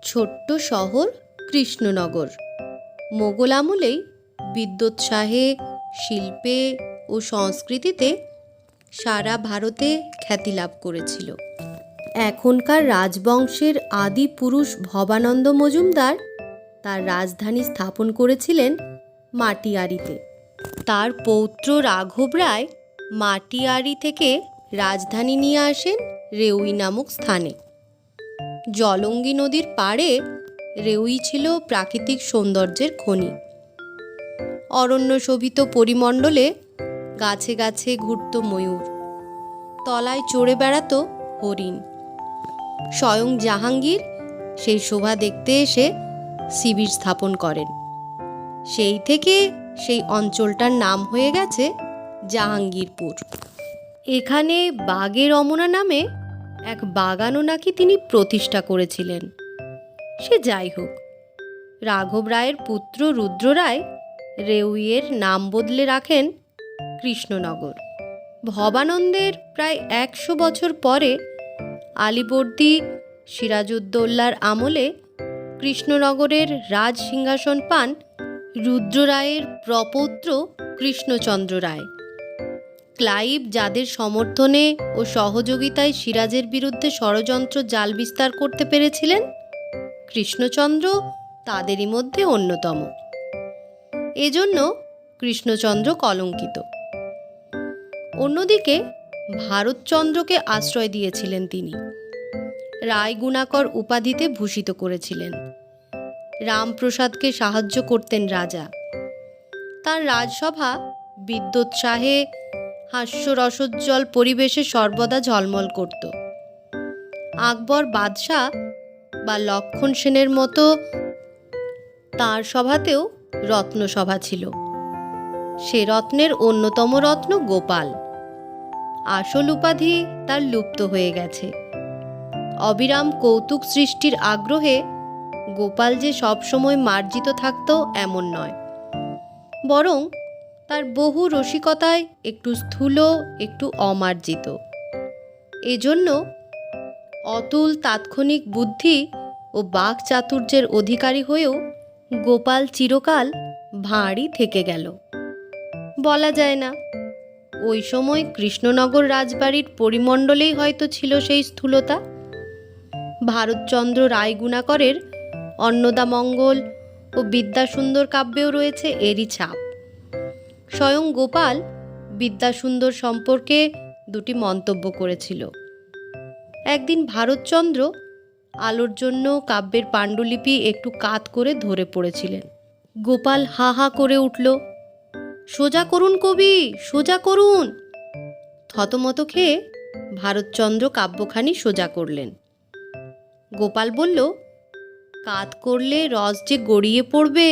ছোট্ট শহর কৃষ্ণনগর মোগল আমলেই বিদ্যোৎসাহে, শিল্পে ও সংস্কৃতিতে সারা ভারতে খ্যাতি লাভ করেছিল। এখনকার রাজবংশের আদি পুরুষ ভবানন্দ মজুমদার তার রাজধানী স্থাপন করেছিলেন মাটিয়ারিতে। তার পৌত্র রাঘব রায় মাটিয়ারি থেকে রাজধানী নিয়ে আসেন রেউই নামক স্থানে। জলঙ্গি নদীর পাড়ে রেউই ছিল প্রাকৃতিক সৌন্দর্যের খনি। অরণ্য শোভিত পরিমণ্ডলে গাছে গাছে ঘুরত ময়ূর, তলায় চড়ে বেড়াতো হরিণ। স্বয়ং জাহাঙ্গীর সেই শোভা দেখতে এসে শিবির স্থাপন করেন। সেই থেকে সেই অঞ্চলটার নাম হয়ে গেছে জাহাঙ্গীরপুর। এখানে বাগে রমনা নামে এক বাগানও নাকি তিনি প্রতিষ্ঠা করেছিলেন। সে যাই হোক, রাঘব রায়ের পুত্র রুদ্র রায় রেউইয়ের নাম বদলে রাখেন কৃষ্ণনগর। ভবানন্দের প্রায় 100 বছর পরে আলীবর্দী সিরাজউদ্দৌলার আমলে কৃষ্ণনগরের রাজ সিংহাসন পান রুদ্র রায়ের প্রপৌত্র কৃষ্ণচন্দ্র রায়। ক্লাইভ যাদের সমর্থনে ও সহযোগিতায় সিরাজের বিরুদ্ধে ষড়যন্ত্র জাল বিস্তার করতে পেরেছিলেন, কৃষ্ণচন্দ্র তাদেরই মধ্যে অন্যতম। এজন্য কৃষ্ণচন্দ্র কলঙ্কিত। অন্যদিকে ভারতচন্দ্রকে আশ্রয় দিয়েছিলেন তিনি। রায়গুণাকর উপাধিতে ভূষিত করেছিলেন। রামপ্রসাদকে সাহায্য করতেন রাজা। তার রাজসভা বিদ্যোৎসাহে, হাস্যরসোজ্জ্বল পরিবেশে সর্বদা ঝলমল করত। আকবর বাদশাহ বা লক্ষণ সেনের মতো তাঁর সভাতেও রত্নসভা ছিল। সে রত্নের অন্যতম রত্ন গোপাল। আসল উপাধি তার লুপ্ত হয়ে গেছে। অবিরাম কৌতুক সৃষ্টির আগ্রহে গোপাল যে সবসময় মার্জিত থাকত এমন নয়, বরং তার বহু রসিকতায় একটু স্থূল, একটু অমার্জিত। এজন্য অতুল তাৎক্ষণিক বুদ্ধি ও বাক চাতুর্যের অধিকারী হয়েও গোপাল চিরকাল ভাঁড়ই থেকে গেল। বলা যায় না, ওই সময় কৃষ্ণনগর রাজবাড়ির পরিমণ্ডলেই হয়তো ছিল সেই স্থূলতা। ভারতচন্দ্র রায়গুণাকরের অন্নদামঙ্গল ও বিদ্যাসুন্দর কাব্যেও রয়েছে এরই ছাপ। স্বয়ং গোপাল বিদ্যাসুন্দর সম্পর্কে 2টি মন্তব্য করেছিল। একদিন ভারতচন্দ্র আলোর জন্য কাব্যের পাণ্ডুলিপি একটু কাত করে ধরে পড়েছিলেন। গোপাল হা হা করে উঠল, সোজা করুন কবি, সোজা করুন। থতমত খেয়ে ভারতচন্দ্র কাব্যখানি সোজা করলেন। গোপাল বলল, কাত করলে রস যে গড়িয়ে পড়বে।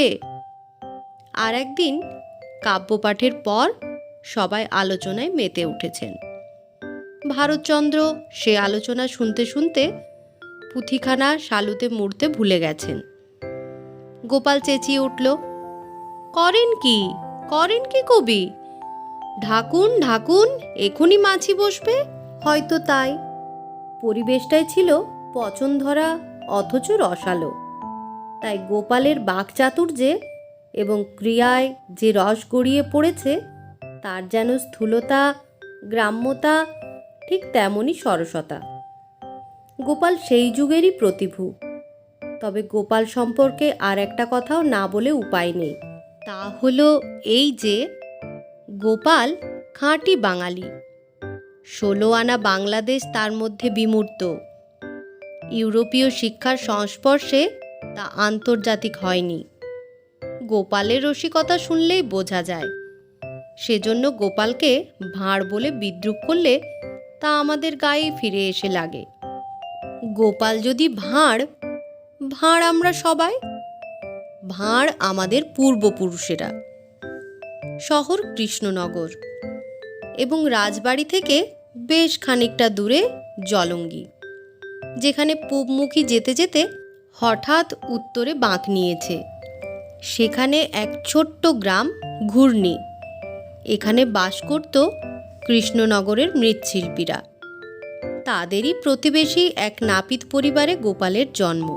আর একদিন কাব্যপাঠের পর সবাই আলোচনায় মেতে উঠেছেন। ভারতচন্দ্র সে আলোচনা শুনতে শুনতে পুঁথিখানা শালুতে মুড়তে ভুলে গেছেন। গোপাল চেঁচিয়ে উঠল, করেন কি, করেন কি কবি? ঢাকুন ঢাকুন, এখনই মাছি বসবে। হয়তো তাই পরিবেশটাই ছিল পচন ধরা অথচ রসালো। তাই গোপালের বাকচাতুর্যে এবং ক্রিয়ায় যে রস গড়িয়ে পড়েছে, তার যেন স্থূলতা, গ্রাম্যতা, ঠিক তেমনই সরসতা। গোপাল সেই যুগেরই প্রতিভু। তবে গোপাল সম্পর্কে আর একটা কথাও না বলে উপায় নেই। তা হলো এই যে গোপাল খাঁটি বাঙালি। 16 আনা বাংলাদেশ তার মধ্যে বিমূর্ত। ইউরোপীয় শিক্ষার সংস্পর্শে তা আন্তর্জাতিক হয়নি। গোপালের রসিকতা শুনলেই বোঝা যায়। সেজন্য গোপালকে ভাঁড় বলে বিদ্রূপ করলে তা আমাদের গায়েই ফিরে এসে লাগে। গোপাল যদি ভাঁড়, ভাঁড় আমরা সবাই। ভাঁড় আমাদের পূর্বপুরুষেরা। শহর কৃষ্ণনগর এবং রাজবাড়ি থেকে বেশ খানিকটা দূরে জলঙ্গি, যেখানে পূবমুখী যেতে যেতে হঠাৎ উত্তরে বাঁক নিয়েছে। সেখানে এক ছোট্ট গ্রাম ঘূর্ণি। এখানে বাস করত কৃষ্ণনগরের মৃৎশিল্পীরা। তাদেরই প্রতিবেশী এক নাপিত পরিবারে গোপালের জন্ম।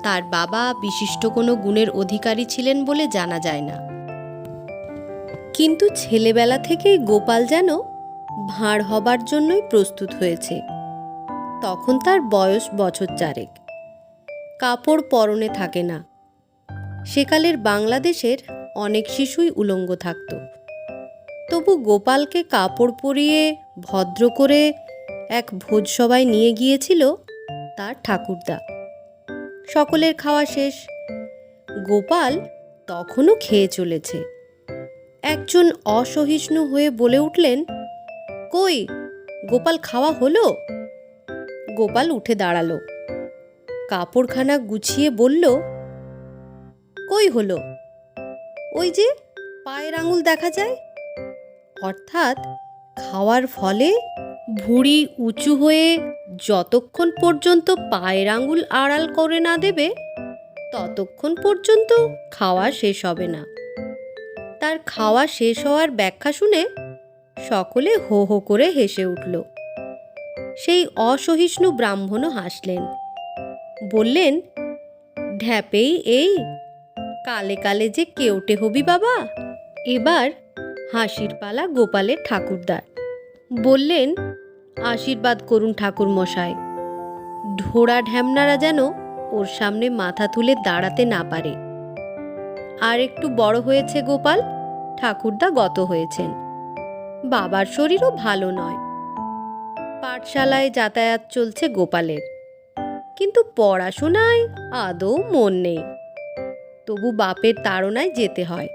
তার বাবা বিশিষ্ট কোনো গুণের অধিকারী ছিলেন বলে জানা যায় না। কিন্তু ছেলেবেলা থেকেই গোপাল যেন ভাঁড় হবার জন্যই প্রস্তুত হয়েছে। তখন তার বয়স বছর 4। কাপড় পরনে থাকে না। সেকালের বাংলাদেশের অনেক শিশুই উলঙ্গ থাকত। তবু গোপালকে কাপড় পরিয়ে ভদ্র করে এক ভোজসভায় নিয়ে গিয়েছিল তার ঠাকুরদা। সকলের খাওয়া শেষ। গোপাল তখনও খেয়ে চলেছে। একজন অসহিষ্ণু হয়ে বলে উঠলেন, কই, গোপাল খাওয়া হলো? গোপাল উঠে দাঁড়ালো, কাপড়খানা গুছিয়ে বলল, কই হলো? ওই যে পায়ের আঙুল দেখা যায়। অর্থাৎ খাওয়ার ফলে ভুঁড়ি উঁচু হয়ে যতক্ষণ পর্যন্ত পায়ের আঙুল আড়াল করে না দেবে ততক্ষণ পর্যন্ত খাওয়া শেষ হবে না। তার খাওয়া শেষ হওয়ার ব্যাখ্যা শুনে সকলে হো হো করে হেসে উঠল। সেই অসহিষ্ণু ব্রাহ্মণও হাসলেন, বললেন, ঢ্যাপেই এই, কালে কালে যে কেউটে হবি বাবা। এবার হাসির পালা গোপালের ঠাকুরদার। বললেন, আশীর্বাদ করুন ঠাকুর মশাই। ঢোড়া ঢ্যামনারা যেন ওর সামনে মাথা তুলে দাঁড়াতে না পারে। আর একটু বড় হয়েছে গোপাল, ঠাকুরদা গত হয়েছেন। বাবার শরীরও ভালো নয়। পাঠশালায় যাতায়াত চলছে গোপালের, কিন্তু পড়াশোনায় আদৌ মন নেই। তবু বাপের তাড়নায় যেতে হয়।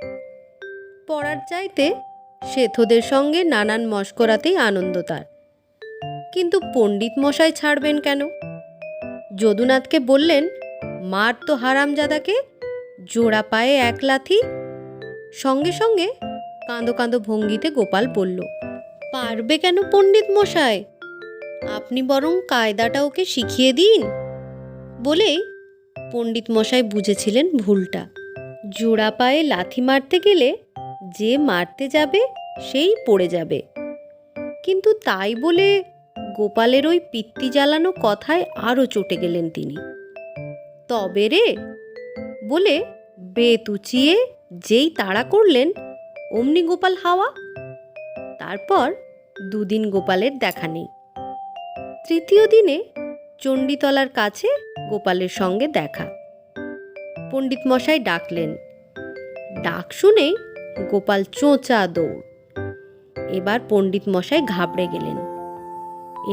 পড়ার চাইতে শেথোদের সঙ্গে নানান মশকরাতেই আনন্দ তার। কিন্তু পণ্ডিত মশাই ছাড়বেন কেন? যদুনাথকে বললেন, মার তো হারামজাদাকে, জোড়া পায়ে 1 লাথি। সঙ্গে সঙ্গে কাঁদো কাঁদো ভঙ্গিতে গোপাল বলল, পারবে কেন পণ্ডিত মশাই, আপনি বরং কায়দাটা ওকে শিখিয়ে দিন। বলেই পণ্ডিত মশাই বুঝেছিলেন ভুলটা। জোড়া পায়ে লাথি মারতে গেলে যে মারতে যাবে সেই পড়ে যাবে। কিন্তু তাই বলে গোপালের ওই পিত্তি জ্বালানো কথায় আরও চটে গেলেন তিনি। তবে রে বলে বেত উঁচিয়ে যেই তাড়া করলেন, অমনি গোপাল হাওয়া। তারপর 2 দিন গোপালের দেখা নেই। 3য় দিনে চণ্ডীতলার কাছে গোপালের সঙ্গে দেখা। পণ্ডিত মশাই ডাকলেন। ডাক শুনেই গোপাল চোঁচা দৌড়। এবার পণ্ডিত মশাই ঘাবড়ে গেলেন।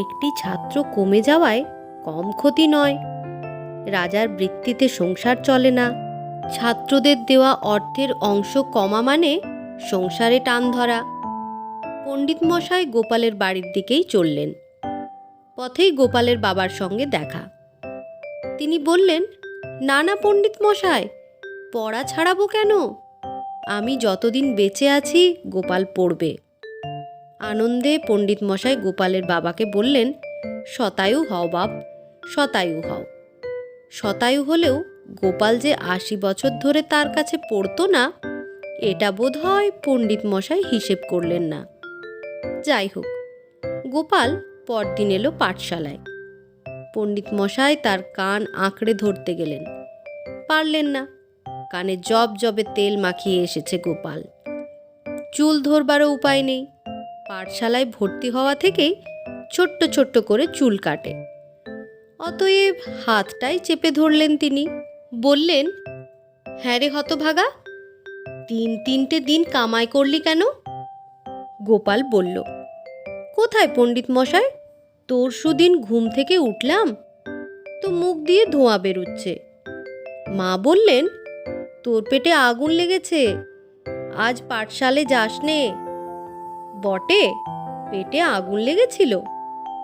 একটি ছাত্র কমে যাওয়ায় কম ক্ষতি নয়। রাজার বৃত্তিতে সংসার চলে না। ছাত্রদের দেওয়া অর্থের অংশ কমা মানে সংসারে টান ধরা। পণ্ডিত মশাই গোপালের বাড়ির দিকেই চললেন। পথেই গোপালের বাবার সঙ্গে দেখা। তিনি বললেন, না না পণ্ডিত মশাই, পড়া ছাড়াবো কেন? আমি যতদিন বেঁচে আছি গোপাল পড়বে। আনন্দে পণ্ডিত মশাই গোপালের বাবাকে বললেন, শতায়ু হও বাপ, শতায়ু হও। শতায়ু হলেও গোপাল যে 80 বছর ধরে তার কাছে পড়তো না, এটা বোধ হয় পণ্ডিত মশাই হিসেব করলেন না। যাই হোক, গোপাল পরদিন এলো পাঠশালায়। পণ্ডিত মশাই তার কান আঁকড়ে ধরতে গেলেন, পারলেন না। কানে জব জবে তেল মাখিয়ে এসেছে গোপাল। চুল ধরবারও উপায় নেই। পাঠশালায় ভর্তি হওয়া থেকেই ছোট্ট ছোট্ট করে চুল কাটে। অতএব হাতটাই চেপে ধরলেন তিনি। বললেন, হ্যাঁ রে হতভাগা, 3 দিন কামাই করলি কেন? গোপাল বলল, কোথায় পণ্ডিত মশাই, তোর সুদিন ঘুম থেকে উঠলাম তো মুখ দিয়ে ধোঁয়া বেরুচ্ছে। মা বললেন, তোর পেটে আগুন লেগেছে, আজ পাঠশালে যাস নে। বটে, পেটে আগুন লেগেছিল,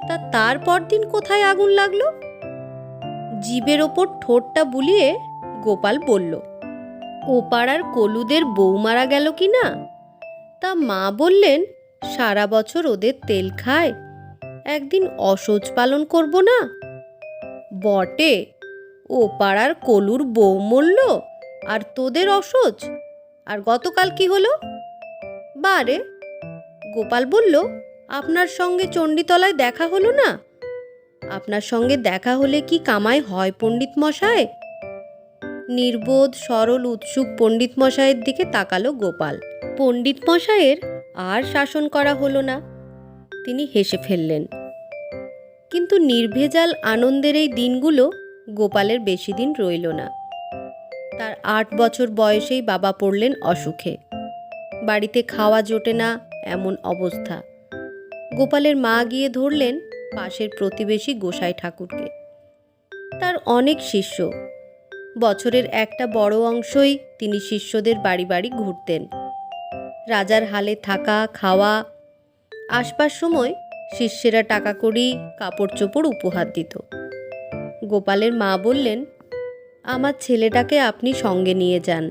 তা তারপর দিন কোথায় আগুন লাগলো? জিভের ওপর ঠোঁটটা বুলিয়ে গোপাল বলল, ও পাড়ার কলুদের বউ মারা গেল কি না? তা মা বললেন, সারা বছর ওদের তেল খায়, একদিন অসহ্য পালন করব না। বটে, ও পাড়ার কলুর বউ মরল আর তোদের অসহ্য। আর গতকাল কি হলো? বারে, গোপাল বলল, আপনার সঙ্গে চণ্ডীতলায় দেখা হলো না? আপনার সঙ্গে দেখা হলে কি কামাই হয় পণ্ডিত মশাই? নির্বোধ সরল উৎসুক পণ্ডিত মশাইয়ের দিকে তাকালো গোপাল। পণ্ডিত মশাইয়ের আর শাসন করা হলো না, তিনি হেসে ফেললেন। কিন্তু নির্ভেজাল আনন্দের এই দিনগুলো গোপালের বেশি দিন রইল না। তার 8 বছর বয়সেই বাবা পড়লেন অসুখে। বাড়িতে খাওয়া জোটে না এমন অবস্থা। গোপালের মা গিয়ে ধরলেন পাশের প্রতিবেশী গোসাই ঠাকুরকে। তার অনেক শিষ্য, বছরের একটা বড় অংশই তিনি শিষ্যদের বাড়ি বাড়ি ঘুরতেন। রাজার হালে থাকা খাওয়া আসবার সময় শিষ্যেরা টাকা কড়ি কাপড় চোপড় উপহার দিত। গোপালের মা বললেন, আমার ছেলেটাকে আপনি সঙ্গে নিয়ে যান,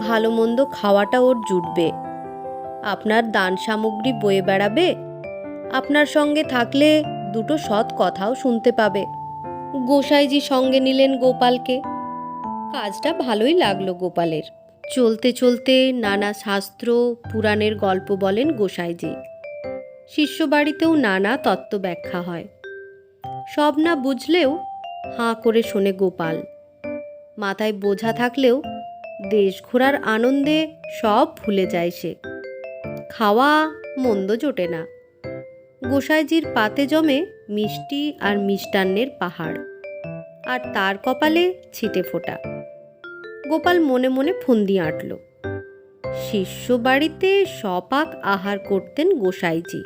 ভালো মন্দ খাওয়াটা ওর জুটবে, আপনার দান সামগ্রী বয়ে বেড়াবে, আপনার সঙ্গে থাকলে দুটো সৎ কথাও শুনতে পাবে। গোসাইজি সঙ্গে নিলেন গোপালকে। কাজটা ভালোই লাগলো গোপালের। চলতে চলতে নানা শাস্ত্র পুরাণের গল্প বলেন গোসাইজি। শিষ্য বাড়িতেও নানা তত্ত্ব ব্যাখ্যা হয়। সব না বুঝলেও হাঁ করে শোনে গোপাল। মাথায় বোঝা থাকলেও দেশ ঘোরার আনন্দে সব ভুলে যায় সে। খাওয়া মন্দ জোটে না। গোসাইজির পাতে জমে মিষ্টি আর মিষ্টান্নের পাহাড়, আর তার কপালে ছিটে ফোঁটা। গোপাল মনে মনে ফন্দি আঁটল। শিষ্য বাড়িতে সপাক আহার করতেন গোসাইজি।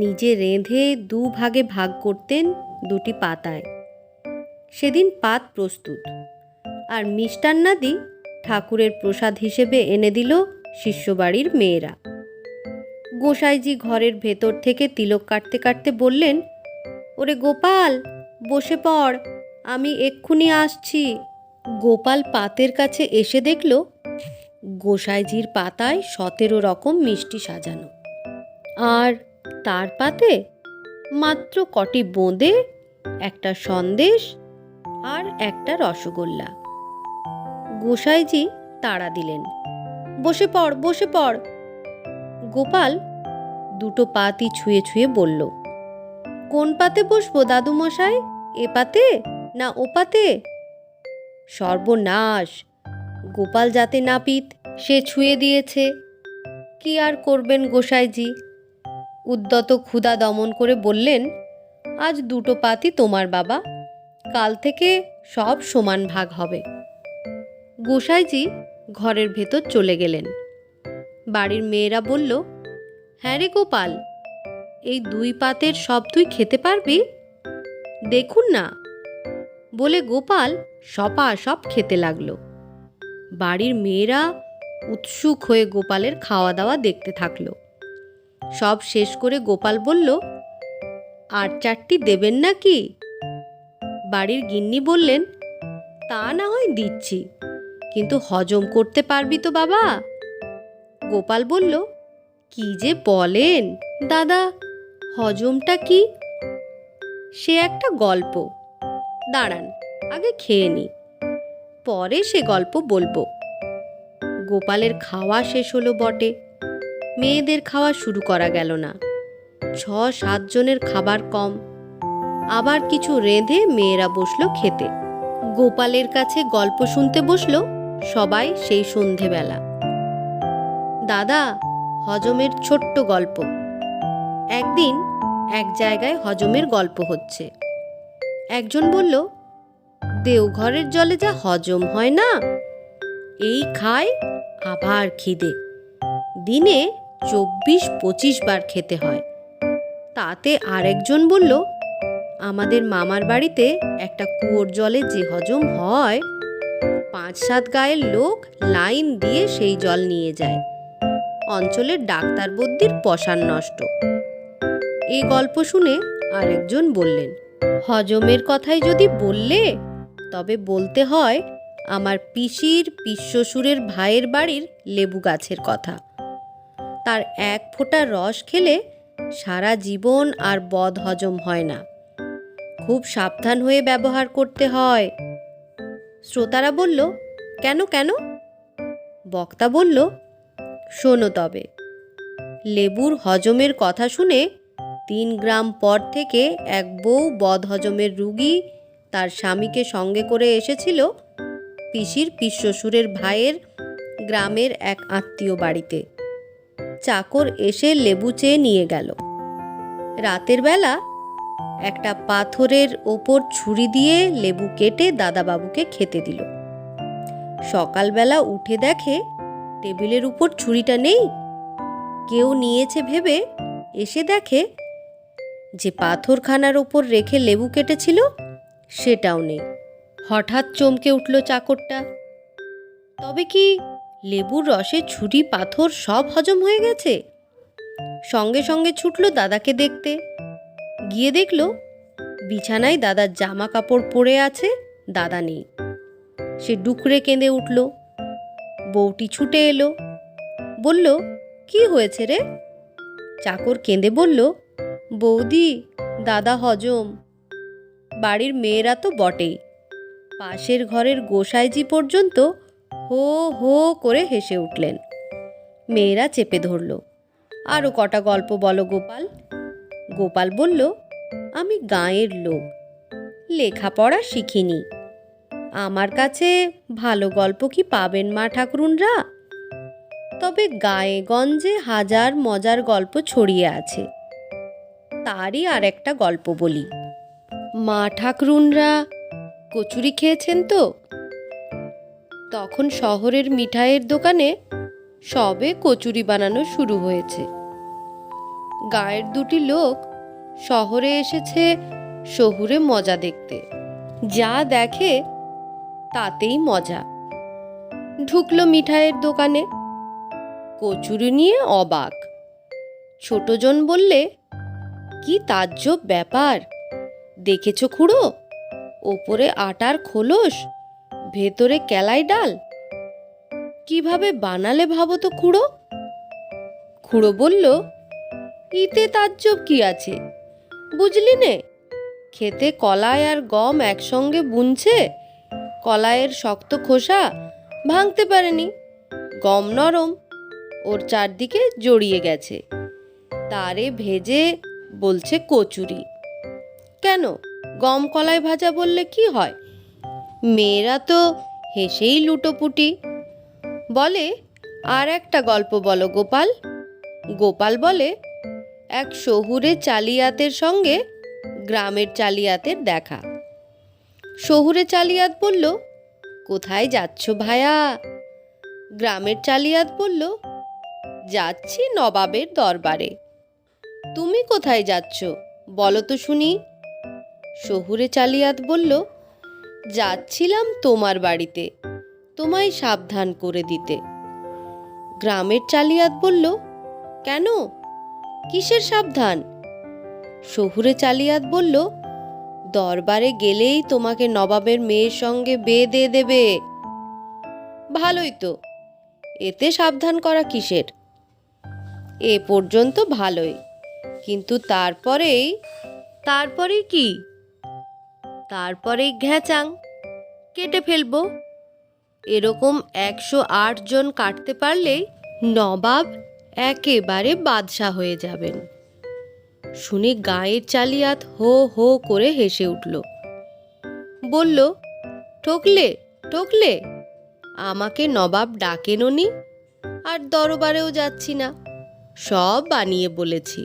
নিজে রেঁধে 2 ভাগে ভাগ করতেন 2টি পাতায়। সেদিন পাত প্রস্তুত, আর মিষ্টান্নাদি ঠাকুরের প্রসাদ হিসেবে এনে দিল শিষ্যবাড়ির মেয়েরা। গোসাইজি ঘরের ভেতর থেকে তিলক কাটতে কাটতে বললেন, ওরে গোপাল, বসে পড়, আমি এক্ষুনি আসছি। গোপাল পাতের কাছে এসে দেখল গোসাইজির পাতায় 17 রকম মিষ্টি সাজানো, আর তার পাতে মাত্র কটি বোঁদে, একটা সন্দেশ আর একটা রসগোল্লা। গোসাইজি তাড়া দিলেন, বসে পড়, বসে পড়। গোপাল 2টো পাতই ছুঁয়ে ছুঁয়ে বলল, কোন পাতে বসবো দাদু মশাই, এ পাতে না ও পাতে? সর্বনাশ! গোপাল যাতে নাপিত সে ছুঁয়ে দিয়েছে। কি আর করবেন গোসাইজি? উদ্যত ক্ষুধা দমন করে বললেন, আজ 2টো পাতই তোমার বাবা, কাল থেকে সব সমান ভাগ হবে। গোসাইজি ঘরের ভেতর চলে গেলেন। বাড়ির মেয়েরা বলল, হ্যাঁ রে গোপাল, এই 2 পাতের সব তুই খেতে পারবি? দেখুন না। বলে গোপাল সপাসপ খেতে লাগলো। বাড়ির মেয়েরা উৎসুক হয়ে গোপালের খাওয়া দাওয়া দেখতে থাকলো। সব শেষ করে গোপাল বলল, আর 4টি দেবেন নাকি? বাড়ির গিন্নি বললেন, তা না হয় দিচ্ছি, কিন্তু হজম করতে পারবি তো বাবা? গোপাল বলল, কি যে বলেন দাদা, হজমটা কি? সে একটা গল্প, দাঁড়ান আগে খেয়ে নি, পরে সে গল্প বলবো। গোপালের খাওয়া শেষ হলো বটে, মেয়েদের খাওয়া শুরু করা গেল না। 6-7 জনের খাবার কম। আবার কিছু রেঁধে মেয়েরা বসলো খেতে। গোপালের কাছে গল্প শুনতে বসলো সবাই সেই সন্ধেবেলা। দাদা, হজমের ছোট্ট গল্প। একদিন এক জায়গায় হজমের গল্প হচ্ছে। একজন বলল, দেওঘরের জলে যা হজম হয় না, এই খায় আবার খিদে, দিনে 24-25 বার খেতে হয়। তাতে আরেকজন বলল, আমাদের মামার বাড়িতে একটা কুয়োর জলে যে হজম হয়, 5-7 গায়ের লোক লাইন দিয়ে সেই জল নিয়ে যায়। অঞ্চলের ডাক্তার বদ্যির পসার নষ্ট। এই গল্প শুনে আরেকজন বললেন, হজমের কথাই যদি বললে, তবে বলতে হয় আমার পিসির পিসশ্বশুরের ভাইয়ের বাড়ির লেবু গাছের কথা। তার 1 ফোঁটা রস খেলে সারা জীবন আর বদ হজম হয় না। খুব সাবধান হয়ে ব্যবহার করতে হয়। শ্রোতারা বলল, কেন কেন? বক্তা বলল, শোনো তবে। লেবুর হজমের কথা শুনে 3 গ্রাম পর থেকে এক বউ বদ হজমের রুগী তার স্বামীকে সঙ্গে করে এসেছিল পিসির পিসশ্বশুরের ভাইয়ের গ্রামের এক আত্মীয় বাড়িতে। চাকর এসে লেবু চেয়ে নিয়ে গেল। রাতের বেলা একটা পাথরের ওপর ছুরি দিয়ে লেবু কেটে দাদাবাবুকে খেতে দিল। সকালবেলা উঠে দেখে টেবিলের উপর ছুরিটা নেই। কেউ নিয়েছে ভেবে এসে দেখে যে পাথরখানার ওপর রেখে লেবু কেটেছিল সেটাও নেই। হঠাৎ চমকে উঠল চাকরটা। তবে কি লেবুর রসে ছুরি পাথর সব হজম হয়ে গেছে? সঙ্গে সঙ্গে ছুটল দাদাকে দেখতে। গিয়ে দেখল বিছানায় দাদার জামা কাপড় পরে আছে, দাদা নেই। সে ডুকরে কেঁদে উঠল। বউটি ছুটে এলো, বলল, কি হয়েছে রে? চাকর কেঁদে বলল, বৌদি, দাদা হজম। বাড়ির মেয়েরা তো বটেই, পাশের ঘরের গোসাইজি পর্যন্ত হো হো করে হেসে উঠলেন। মেয়েরা চেপে ধরল, আরও কটা গল্প বলো গোপাল। গোপাল বলল, আমি গাঁয়ের লোক, লেখাপড়া শিখিনি। আমার কাছে ভালো গল্প কি পাবেন মা ঠাকরুনরা? তবে গায়ে গঞ্জে হাজার মজার গল্প ছড়িয়ে আছে। তারই আর একটা গল্প বলি। মা ঠাকরুনরা কচুরি খেয়েছেন তো? তখন শহরের মিঠাইয়ের দোকানে সবে কচুরি বানানো শুরু হয়েছে। গায়ের দুটি লোক শহরে এসেছে শহুরে মজা দেখতে। যা দেখে তাতেই মজা। ঢুকলো মিঠাইয়ের দোকানে, কচুরি নিয়ে অবাক। ছোটজন বললে, কি তাজ্জব ব্যাপার! দেখেছো খুড়ো, ওপরে আটার খোলস, ভেতরে কেলাই ডাল। কিভাবে বানালে ভাবো তো খুড়ো? খুড়ো বলল, ইতে তাজ্জব কি আছে, বুঝলি নে? খেতে কলাই আর গম একসঙ্গে বুনছে। কলাইয়ের শক্ত খোসা ভাঙতে পারেনি, গম নরম, ওর চারদিকে জড়িয়ে গেছে। তারে ভেজে বলছে কচুরি। কেন, গম কলাই ভাজা বললে কি হয়? মেয়েরা তো হেসেই লুটোপুটি। বলে, আর একটা গল্প বলো গোপাল। গোপাল বলে, এক শহুরে চালিয়াতের সঙ্গে গ্রামের চালিয়াতের দেখা। শহুরে চালিয়াত বলল, কোথায় যাচ্ছ ভায়া? গ্রামের চালিয়াত বলল, যাচ্ছি নবাবের দরবারে। তুমি কোথায় যাচ্ছ বলো তো শুনি? শহুরে চালিয়াত বলল, যাচ্ছিলাম তোমার বাড়িতে, তোমায় সাবধান করে দিতে। গ্রামের চালিয়াত বলল, কেন, কিসের সাবধান? শহুরে চালিয়াত বলল, দরবারে গেলেই তোমাকে নবাবের মেয়ের সঙ্গে বিয়ে দিয়ে দেবে। ভালোই তো, এতে সাবধান করা কিসের? এ পর্যন্ত ভালোই, কিন্তু তারপরেই কি? তারপরেই ঘ্যাচাং, কেটে ফেলবো। এরকম 108 জন কাটতে পারলেই নবাব একেবারে বাদশা হয়ে যাবেন। শুনে গায়ের চালিয়াত হো হো করে হেসে উঠল। বলল, ঠকলে ঠকলে, আমাকে নবাব ডাকেননি, আর দরবারেও যাচ্ছি না, সব বানিয়ে বলেছি।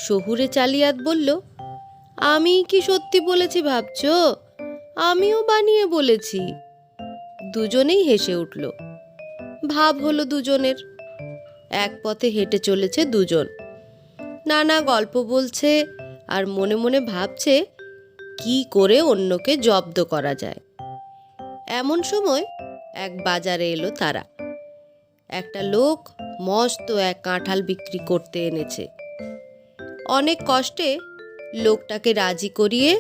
শহুরে চালিয়াত বলল, আমি কি সত্যি বলেছি ভাবছ? আমিও বানিয়ে বলেছি। দুজনেই হেসে উঠল। ভাব হলো দুজনের। এক পথে হেঁটে চলেছে দুজন, নানা গল্প বলছে আর মনে মনে ভাবছে কি করে অন্যকে জব্দ করা যায়। এমন সময় এক বাজারে এলো তারা। একটা লোক মস্ত এক কাঁঠাল বিক্রি করতে এনেছে। অনেক কষ্টে লোকটাকে রাজি করিয়ে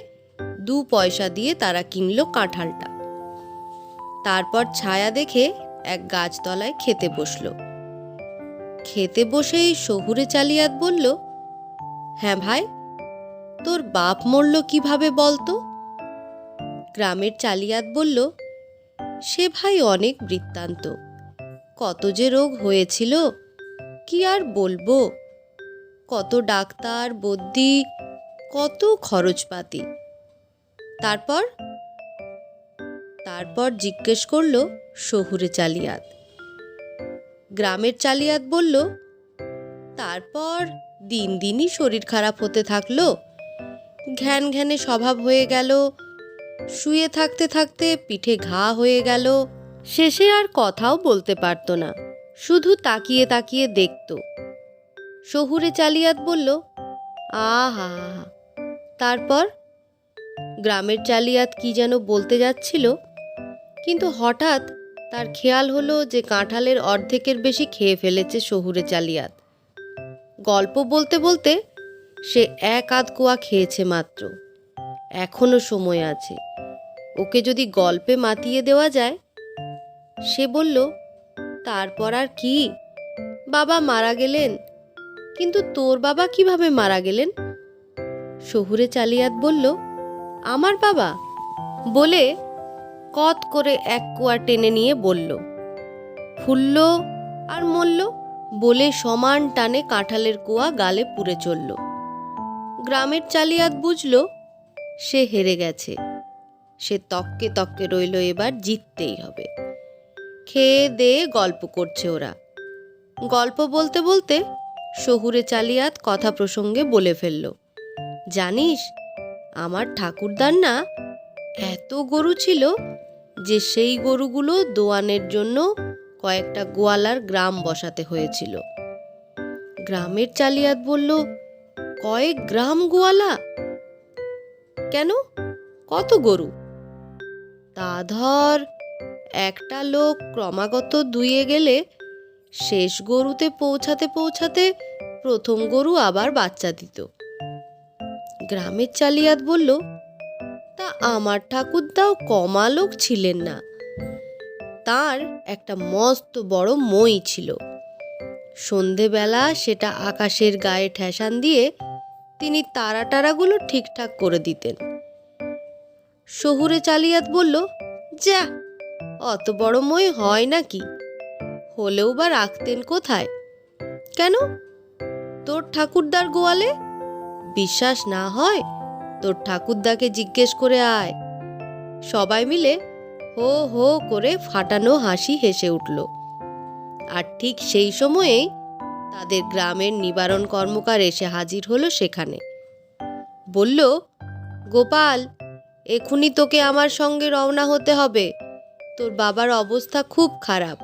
2 পয়সা দিয়ে তারা কিনলো কাঁঠালটা। তারপর ছায়া দেখে এক গাছতলায় খেতে বসলো। খেতে বসেই শহুরে চালিয়াত বলল, হ্যাঁ ভাই, তোর বাপ মরল কিভাবে বলতো? গ্রামের চালিয়াত বলল, সে ভাই অনেক বৃত্তান্ত, কত যে রোগ হয়েছিল কি আর বলবো, কত ডাক্তার বদ্যি, কত খরচপাতি। তারপর জিজ্ঞেস করলো শহুরে চালিয়াত। গ্রামের চালিয়াত বলল, তারপর দিন দিনই শরীর খারাপ হতে থাকলো, ঘ্যান ঘ্যানে স্বভাব হয়ে গেল, শুয়ে থাকতে থাকতে পিঠে ঘা হয়ে গেল, শেষে আর কথাও বলতে পারতো না, শুধু তাকিয়ে তাকিয়ে দেখত। শহুরে চালিয়াত বলল, আহা। তারপর গ্রামের চালিয়াত কি যেন বলতে যাচ্ছিল, কিন্তু হঠাৎ তার খেয়াল হলো যে কাঁঠালের অর্ধেকের বেশি খেয়ে ফেলেছে শহুরে চালিয়াত। গল্প বলতে বলতে সে এক আধ কোয়া খেয়েছে মাত্র, এখনো সময় আছে, ওকে যদি গল্পে মাতিয়ে দেওয়া যায়। সে বলল, তারপর আর কি, বাবা মারা গেলেন। কিন্তু তোর বাবা কিভাবে মারা গেলেন? শহুরে চালিয়াত বলল, আমার বাবা, বলে কত করে এক কুয়া টেনে নিয়ে বলল, ফুলল আর মরল, বলে সমান টানে কাঁঠালের কুয়া গালে পুড়ে চলল। গ্রামের চালিয়াত বুঝল সে হেরে গেছে, সে তককে তককে রইল, এবার জিততেই হবে। খেয়ে দেয়ে গল্প করছে ওরা। গল্প বলতে বলতে শহুরে চালিয়াত কথা প্রসঙ্গে বলে ফেলল, জানিস, আমার ঠাকুরদার না এত গরু ছিল যে সেই গরুগুলো দোয়ানের জন্য কয়েকটা গোয়ালার গ্রাম বসাতে হয়েছিল। গ্রামের চালিয়াত বলল, কয়েক গ্রাম গোয়ালা? কেন, কত গরু? তা ধর, একটা লোক ক্রমাগত দুইয়ে গেলে শেষ গরুতে পৌঁছাতে পৌঁছাতে প্রথম গরু আবার বাচ্চা দিত। গ্রামের চালিয়াত বলল, তা আমার ঠাকুরদাও কমা লোক ছিলেন না, তার একটা মস্ত বড় মই ছিল। সন্ধেবেলা সেটা আকাশের গায়ে ঠেসান দিয়ে তিনি তারা টারাগুলো ঠিকঠাক করে দিতেন। শহুরে চালিয়াত বলল, যা, অত বড় মই হয় নাকি? হলেও বা রাখতেন কোথায়? কেন, তোর ঠাকুরদার গোয়ালে? বিশ্বাস না হয় তোর ঠাকুরদাকে জিজ্ঞেস করে আয়। সবাই মিলে হো হো করে ফাটানো হাসি হেসে উঠল। আর ঠিক সেই সময়েই তাদের গ্রামের নিবারণ কর্মকার এসে হাজির হলো সেখানে। বলল, গোপাল, এখুনি তোকে আমার সঙ্গে রওনা হতে হবে, তোর বাবার অবস্থা খুব খারাপ।